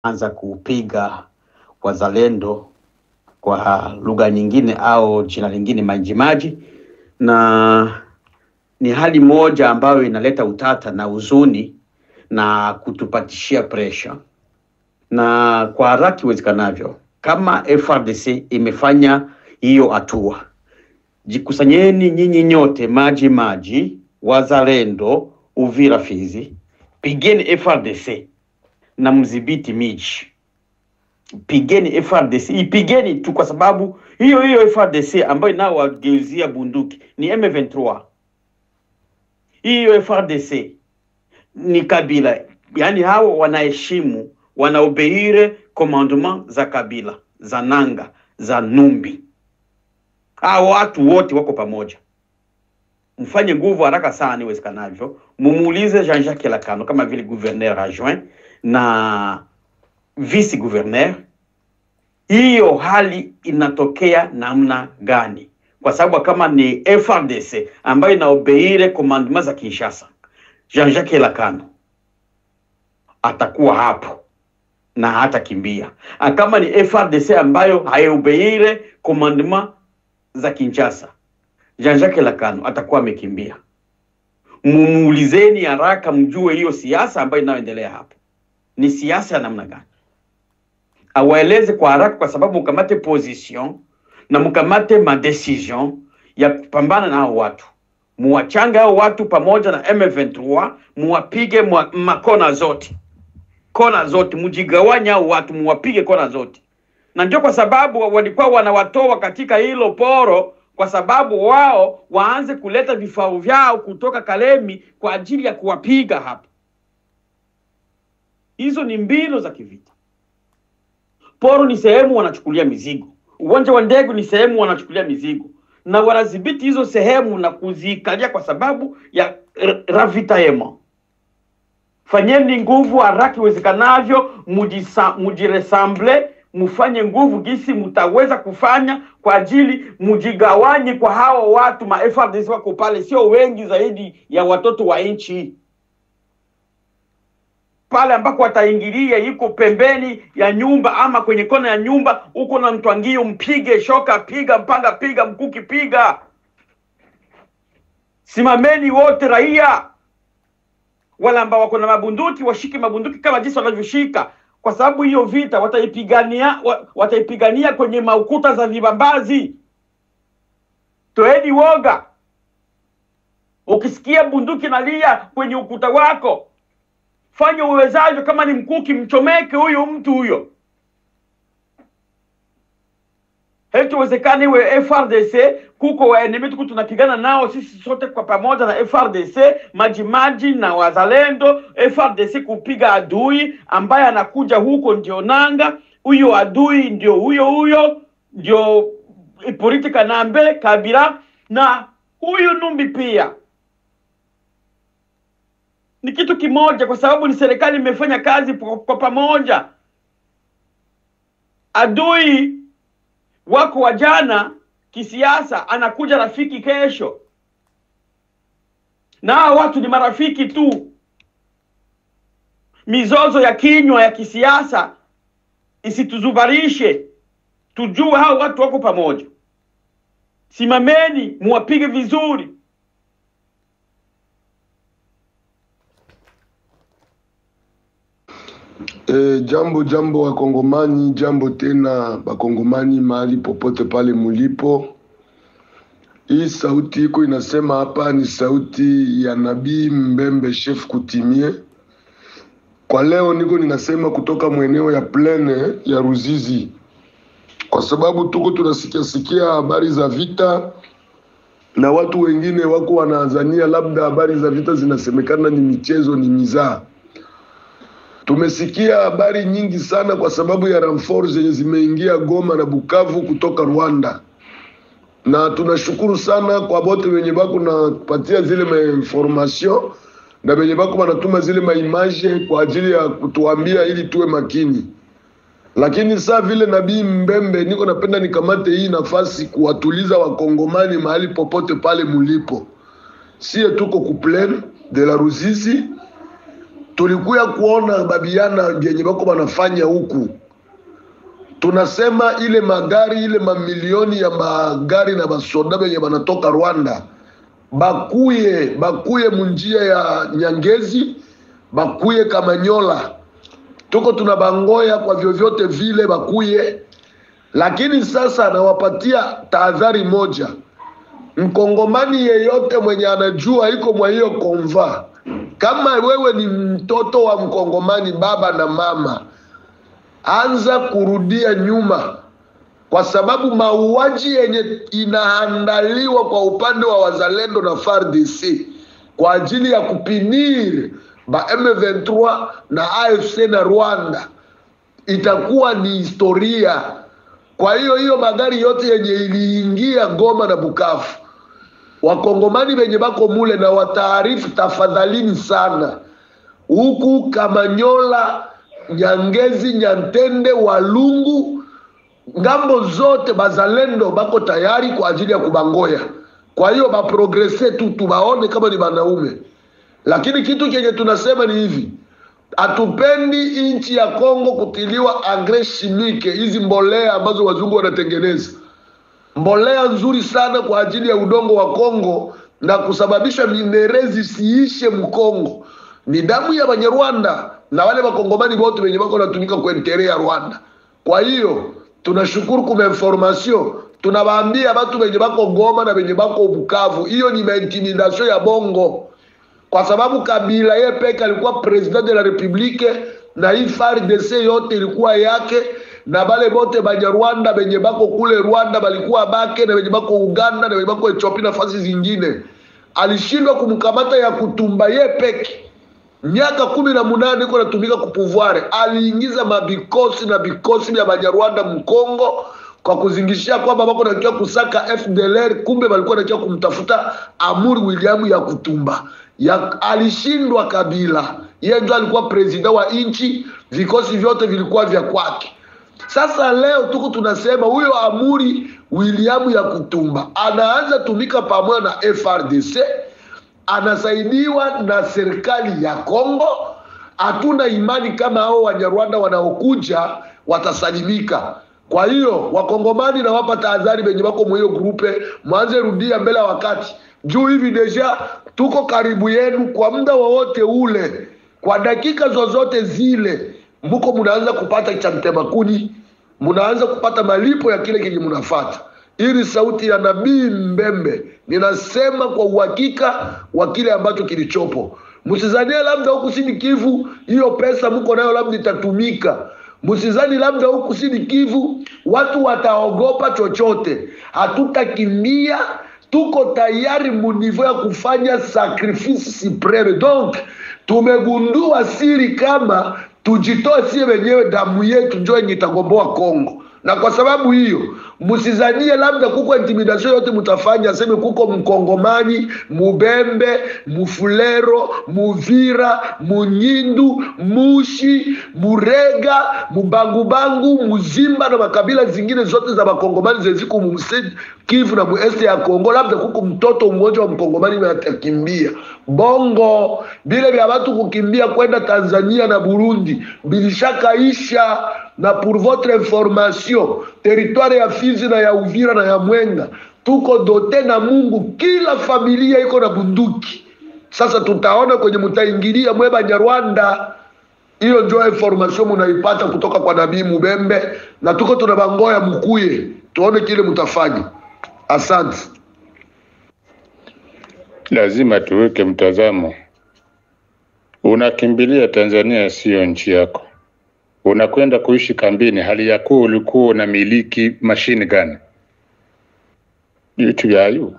anza kupiga wazalendo kwa lugha nyingine au jina lingine Majimaji, na ni hali moja ambayo inaleta utata na huzuni na kutupatishia pressure. Na kwa haraka iwezekanavyo, kama FARDC imefanya hiyo hatua, jikusanyeni nyinyi nyote, Majimaji, wazalendo, Uvira, Fizi, pigeni FARDC na mzibiti miji. Pigeni FARDC, ipigeni tu, kwa sababu hiyo FARDC ambayo nao wageuzia bunduki ni M23. Hiyo FARDC ni Kabila, yani hao wanaheshimu, wanaobeire commandement za Kabila, za Nanga, za Numbi. Hao watu wote wako pamoja. Mfanye nguvu haraka sana iwezekanavyo, mumuulize Jean-Jacques Elakano kama vile gouverneur adjoint na vice gouverneur, hiyo hali inatokea namna gani? Kwa sababu kama ni FARDC ambayo inaobeire commandement za Kinshasa, Jean-Jacques Elakano atakuwa hapo na hata kimbia. Kama ni FARDC ambayo haiobeire commandement za Kinshasa, Jean-Jacques Elakano atakuwa amekimbia. Mumuulizeni haraka, mjue hiyo siasa ambayo inaendelea hapo ni siasa ya namna gani. Awaeleze kwa haraka, kwa sababu mkamate position na mkamate ma decision ya kupambana na hao watu. Muwachanga hao watu pamoja na M23, muwapige makona zote. Kona zote, mjigawanya hao watu, muwapige kona zote. Na ndio kwa sababu walikuwa wanawatoa katika hilo poro, kwa sababu wao waanze kuleta vifaa vyao kutoka Kalemi kwa ajili ya kuwapiga hapa. Hizo ni mbinu za kivita. Poro ni sehemu wanachukulia mizigo. Uwanja wa ndege ni sehemu wanachukulia mizigo. Na wanadhibiti hizo sehemu na kuzikalia kwa sababu ya ravitaillement. Fanyeni nguvu haraka iwezekanavyo, mujiresamble, mufanye nguvu gisi mutaweza kufanya kwa ajili mujigawanye kwa hao watu. Ma FARDC wako pale sio wengi zaidi ya watoto wa nchi. Pale ambako wataingilia yuko pembeni ya nyumba ama kwenye kona ya nyumba, uko na mtwangio, mpige shoka, piga mpanga, piga mkuki, piga. Simameni wote raia. Wala ambao wako na mabunduki washike mabunduki kama jinsi wanavyoshika, kwa sababu hiyo vita wataipigania kwenye maukuta za vibambazi. Toeni woga. Ukisikia bunduki nalia kwenye ukuta wako, fanya uwezavyo, kama ni mkuki mchomeke huyo mtu huyo. Haiwezekani iwe FARDC kuko wa enemy tuko tunapigana nao sisi sote kwa pamoja na FARDC, Majimaji na wazalendo, FARDC kupiga adui ambaye anakuja huko ndio Nanga, huyo adui ndio huyo ndio politika Nambe, Kabila na huyu Numbi pia. Ni kitu kimoja, kwa sababu ni serikali imefanya kazi kwa pamoja. Adui wako wajana kisiasa anakuja rafiki kesho. Na watu ni marafiki tu. Mizozo ya kinywa ya kisiasa isituzubarishe. Tujue hao watu wako pamoja. Simameni, muwapige vizuri. Jambo wakongomani, jambo tena bakongomani mahali popote pale mulipo. Hii sauti iko inasema hapa ni sauti ya Nabii Mbembe Chef Coutumier. Kwa leo niko ninasema kutoka mweneo ya Plaine ya Ruzizi, kwa sababu tuko tunasikia habari za vita na watu wengine wako wanaanzania labda habari za vita zinasemekana ni michezo, ni mizaa. Tumesikia habari nyingi sana kwa sababu ya renforce zenye zimeingia Goma na Bukavu kutoka Rwanda. Na tunashukuru sana kwa bote wenye bako na patia zile information na wenye bako wanatuma zile image kwa ajili ya kutuambia ili tuwe makini. Lakini saa vile Nabii Mbembe niko napenda nikamate hii nafasi kuwatuliza wakongomani mahali popote pale mulipo. Sie tuko ku Plaine de la Ruzizi. tulikuya kuona babiana vyenye bako banafanya huku. Tunasema ile magari, ile mamilioni ya magari na basoda benye banatoka Rwanda bakuye munjia ya Nyangezi, bakuye Kamanyola. Tuko tunabangoya kwa vyovyote vile bakuye. Lakini sasa nawapatia tahadhari moja. Mkongomani yeyote mwenye anajua iko mwa hiyo konva, kama wewe ni mtoto wa Mkongomani, baba na mama, anza kurudia nyuma, kwa sababu mauaji yenye inaandaliwa kwa upande wa wazalendo na FARDC kwa ajili ya kupinir ba M23 na AFC na Rwanda itakuwa ni historia. Kwa hiyo magari yote yenye iliingia Goma na Bukavu, Wakongomani wenye bako mule na wataarifu, tafadhalini sana, huku Kamanyola, Nyangezi, Nyantende, Walungu, ngambo zote bazalendo bako tayari kwa ajili ya kubangoya. Kwa hiyo baprogrese tu, tubaone kama ni banaume. Lakini kitu kenye tunasema ni hivi: atupendi inchi ya Kongo kutiliwa engrais chimique, hizi mbolea ambazo wazungu wanatengeneza. Mbolea nzuri sana kwa ajili ya udongo wa Kongo na kusababisha minerezi siishe Mkongo. Ni damu ya Banyarwanda na wale Wakongomani wote wenye wako wanatumika kwa intere ya Rwanda. Kwa hiyo tunashukuru kwa information. Tunawaambia watu wenye wako Goma na wenye wako Bukavu, hiyo ni intimidation ya bongo. Kwa sababu Kabila yeye peke alikuwa president de la Republique na hii FARDC yote ilikuwa yake, na bale bote Banyarwanda benye bako kule Rwanda balikuwa bake, na benye bako Uganda na benye bako Ethiopia na fasi zingine. Alishindwa kumkamata ya Kutumba yeye peke. Miaka 18 iko natumika kupouvoir. Aliingiza mabikosi na bikosi vya Banyarwanda Mkongo kwa kuzingishia kwamba bako nakia kusaka FDLR, kumbe balikuwa nakia kumtafuta Amuri William ya Kutumba. Alishindwa Kabila. Yeye ndio alikuwa president wa inchi, vikosi vyote vilikuwa vya kwake. Sasa leo tuko tunasema huyo Amuri William ya Kutumba anaanza tumika pamoja na FARDC, anasaidiwa na serikali ya Kongo. Hatuna imani kama hao Wanyarwanda wanaokuja watasalimika. Kwa hiyo Wakongomani na wapa tahadhari benye bako mwiyo grupe, mwanze rudia mbele wakati. Juu hivi deja tuko karibu yenu kwa muda wowote ule, kwa dakika zozote zile, mko munaanza kupata cha mtemakuni, munaanza kupata malipo ya kile kile munafuata. Hii sauti ya Nabii Mbembe, ninasema kwa uhakika wa kile ambacho kilichopo. Msizanie labda huku Sud Kivu hiyo pesa mko nayo labda itatumika. Msizani labda huku Sud Kivu watu wataogopa chochote. Hatutakimbia, tuko tayari munivo ya kufanya sacrifice supreme. Donc tumegundua siri kama tujitoe sie wenyewe, damu yetu ndio yenye itagomboa Kongo. Na kwa sababu hiyo msizanie labda kuko intimidation yote mutafanya, aseme kuko Mkongomani, Mubembe, Mufulero, Muvira, Munyindu, Mushi, Murega, Mubangubangu, Muzimba na makabila zingine zote za Bakongomani zeziko Mumsed Kivu na mueste ya Kongo, labda kuko mtoto mmoja wa Mkongomani atakimbia. Bongo bile vya watu kukimbia kwenda Tanzania na Burundi bilishakaisha. Na pour votre information, territoire ya Fizi na ya Uvira na ya Mwenga tuko dote na Mungu, kila familia iko na bunduki. Sasa tutaona kwenye mutaingilia mwe Banyarwanda. Hiyo ndio information munaipata kutoka kwa Nabii Mubembe, na tuko tunabangoya mkuye tuone kile mutafanya. Asante. Lazima tuweke mtazamo. Unakimbilia Tanzania sio nchi yako. Unakwenda kuishi kambini hali yako ulikuwa unamiliki machine gun. Yitu yayo.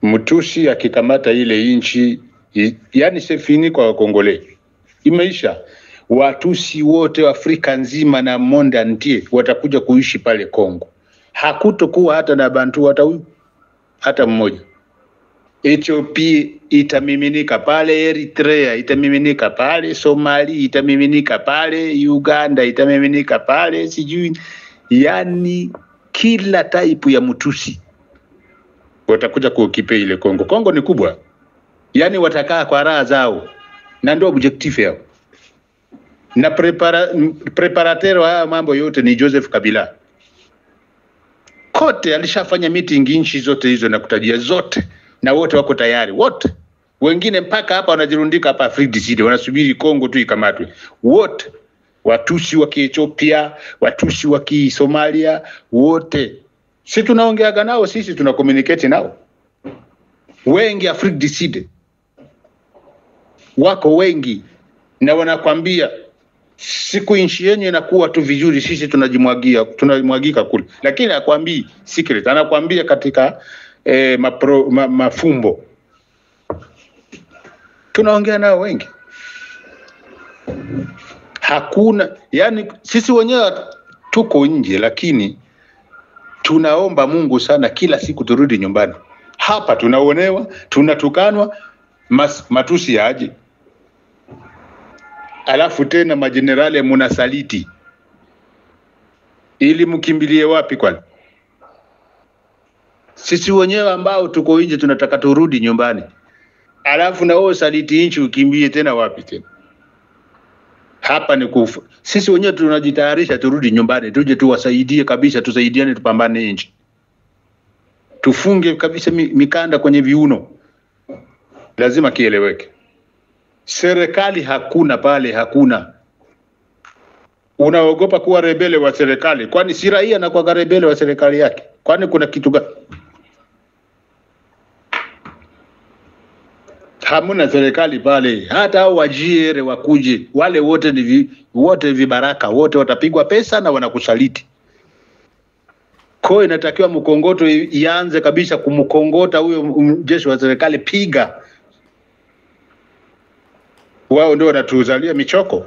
Mtusi akikamata ile inchi, yani sefini kwa Wakongole. Imeisha. Watusi wote wa Afrika nzima na monde entier watakuja kuishi pale Kongo. Hakutokuwa hata na Bantu hata mmoja. Ethiopia itamiminika pale, Eritrea itamiminika pale, Somali itamiminika pale, Uganda itamiminika pale, sijui. Yani kila type ya mtusi watakuja kuokipe ile Kongo. Kongo ni kubwa. Yani watakaa kwa raha zao. na ndio objective yao. Na preparateur haya mambo yote ni Joseph Kabila. Kote alishafanya meeting nchi zote hizo na kutajia zote, na wote wako tayari wote. Wengine mpaka hapa wanajirundika hapa Afrika Kusini, wanasubiri Kongo tu ikamatwe. Wote Watusi wa Ethiopia, Watusi wa Somalia, wote sisi tunaongeaga nao, sisi tuna communicate nao. Wengi Afrika Kusini wako wengi, na wanakwambia siku nchi yenu inakuwa tu vizuri, sisi tunamwagika kule. Lakini akwambii secret, anakwambia katika mafumbo. Tunaongea nao wengi. Hakuna, yani sisi wenyewe tuko nje, lakini tunaomba Mungu sana kila siku turudi nyumbani. Hapa tunaonewa, tunatukanwa, matusi yaje. Alafu tena majenerali munasaliti. Ili mkimbilie wapi kwani? Sisi wenyewe ambao tuko nje tunataka turudi nyumbani. Alafu na wao saliti nchi, ukimbie tena wapi tena? Hapa ni kufa. Sisi wenyewe tunajitayarisha turudi nyumbani, tuje tuwasaidie kabisa, tusaidiane tupambane nchi. Tufunge kabisa mikanda kwenye viuno. Lazima kieleweke. Serikali hakuna pale, hakuna. Unaogopa kuwa rebele wa serikali? Kwani si raia na kwa rebele wa serikali yake? Kwani kuna kitu gani? Hamuna serikali pale. Hata hao wajiere wakuje, wale wote ni wote vibaraka, wote watapigwa pesa na wanakusaliti. Kwa inatakiwa mkongoto ianze kabisa kumkongota huyo jeshi wa serikali, piga. Wao ndio wanatuzalia michoko.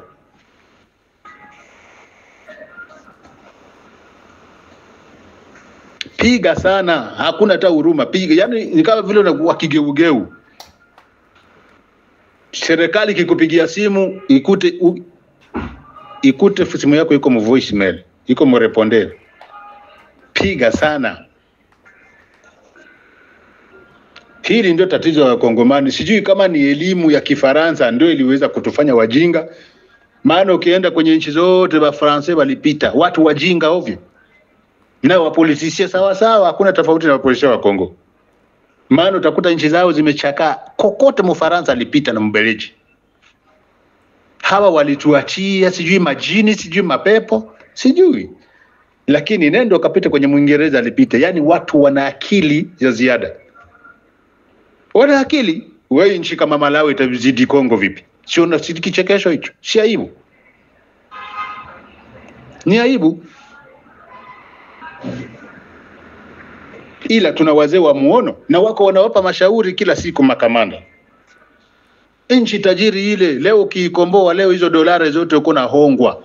Piga sana, hakuna hata huruma, piga. Yani ni kama vile unakuwa kigeugeu. Serikali kikupigia simu, ikute simu yako iko mu voicemail, iko mu reponder. Piga sana. Hili ndio tatizo la Kongomani. Sijui kama ni elimu ya Kifaransa ndio iliweza kutufanya wajinga. Maana ukienda kwenye nchi zote wa Francais walipita, watu wajinga ovyo. Na wapolitisia sawa sawa, hakuna tofauti na wapolitisia wa Kongo. Maana utakuta nchi zao zimechakaa. Kokote Mfaransa alipita na Mbeleji. Hawa walituachia sijui majini, sijui mapepo, sijui. Lakini nendo kapita kwenye Mwingereza alipita. Yani watu wana akili ya ziada. Wana akili. Wewe nchi kama Malawi itazidi Kongo vipi? Sio na kichekesho hicho. Si aibu. Ni aibu. Ila tuna wazee wa muono na wako wanawapa mashauri kila siku makamanda. Nchi tajiri ile leo kiikomboa, leo hizo dolari zote uko na hongwa.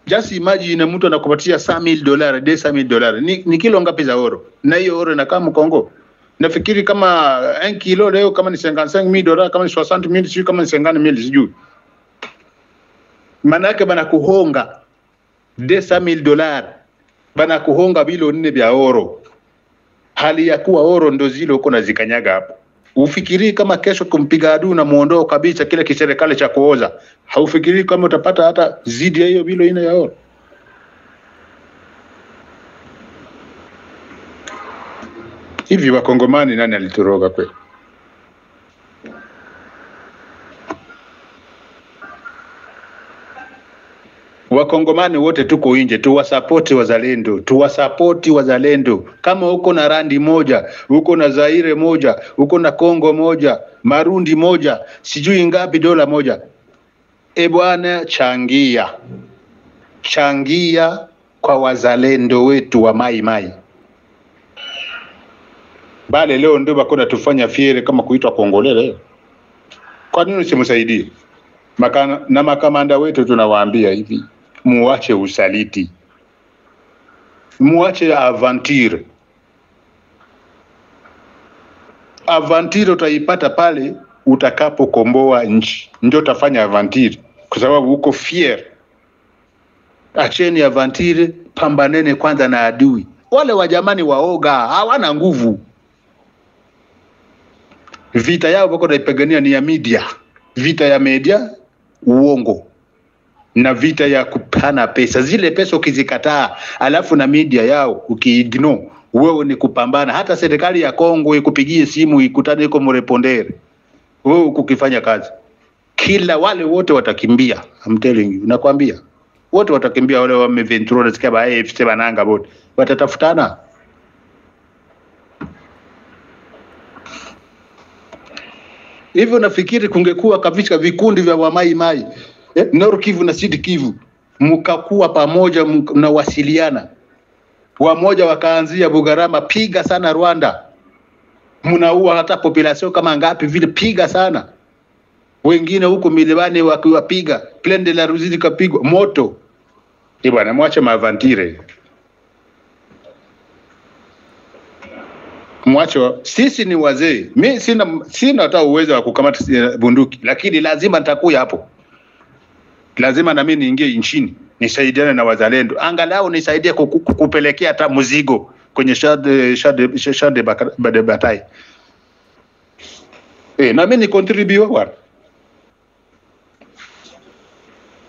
Just imagine mtu anakupatia $100,000, $200,000. Ni kilo ngapi za oro? Na hiyo oro inakaa Kongo. Nafikiri kama 1 kilo leo kama ni $55,000, kama ni $60,000, sijui kama ni $50,000, sijui. Maana yake bana kuhonga $200,000. Bana kuhonga bilioni 4 vya oro. Hali ya kuwa oro ndo zile uko na zikanyaga hapo. Ufikiri kama kesho kumpiga adui na muondoa kabisa kile kiserikali cha kuoza. Haufikiri kama utapata hata zidi ya hiyo bilioni ya oro. Hivi Wakongomani nani alituroga kweli? Wakongomani wote tuko nje, tuwasapoti wazalendo. Kama uko na Randi moja, uko na Zaire moja, uko na Kongo moja, Marundi moja, sijui ngapi dola moja. Bwana, changia kwa wazalendo wetu wa mai. Bale leo ndio bako tufanya fiere kama kuitwa Kongole leo. Kwa nini usimsaidie? Na makamanda wetu tunawaambia hivi, muache usaliti. Muache aventure. Aventure utaipata pale utakapokomboa nchi. Ndio utafanya aventure kwa sababu uko fier. Acheni aventure, pambanene kwanza na adui. Wale wajamani waoga, hawana nguvu. Vita yao bako naipigania ni ya media. vita ya media, uongo, na vita ya kupana pesa. Zile pesa ukizikataa, alafu na media yao ukiignore, wewe ni kupambana. Hata serikali ya Kongo ikupigie simu ikutane iko mrepondere, wewe ukifanya kazi, kila wale wote watakimbia. I'm telling you, nakwambia wote watakimbia. Wale wa Ventura nasikia ba AFC bananga wote watatafutana. Hivyo nafikiri kungekuwa kabisa vikundi vya Wamai Mai, Nord Kivu na Sud Kivu, mkakuwa pamoja, mnawasiliana. Wamoja wakaanzia Bugarama, piga sana Rwanda, mnaua hata population kama ngapi vile, piga sana. Wengine huko milibani wakiwapiga, Plaine de la Ruzizi kapigwa moto. Bwana, mwache mavantire. Mwacho, sisi ni wazee. Mimi sina hata uwezo wa kukamata bunduki, lakini lazima nitakuya hapo. Lazima na mimi niingie nchini, nisaidiane na wazalendo. Angalau nisaidie kupelekea hata mzigo kwenye shade batai. Na mimi ni contribute bwana.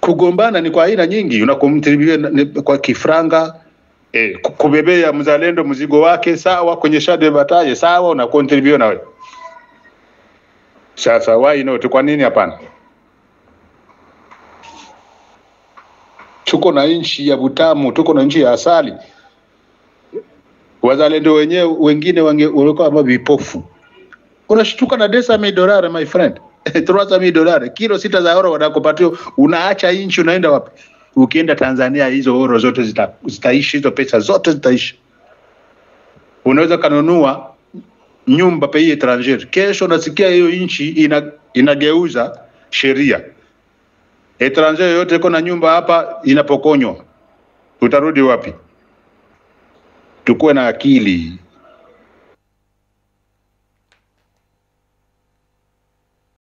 Kugombana ni kwa aina nyingi, unakontribute kwa kifranga, kubebea mzalendo mzigo wake, sawa, kwenye shade batai, sawa, unakontribute na wewe. Sasa why not? Kwa nini hapana? Tuko na nchi ya butamu, tuko na nchi ya asali. Wazalendo wenyewe wengine walikuwa kama vipofu. Unashtuka na $10,000 my friend. $3,000 kilo 6 za oro wanakupatia, unaacha nchi unaenda wapi? Ukienda Tanzania hizo oro zote zitaishi, hizo pesa zote zitaishi. Unaweza kanunua nyumba pays étranger. Kesho nasikia hiyo nchi inageuza sheria. Étranger yote iko na nyumba hapa inapokonywa. Utarudi wapi? Tukue na akili.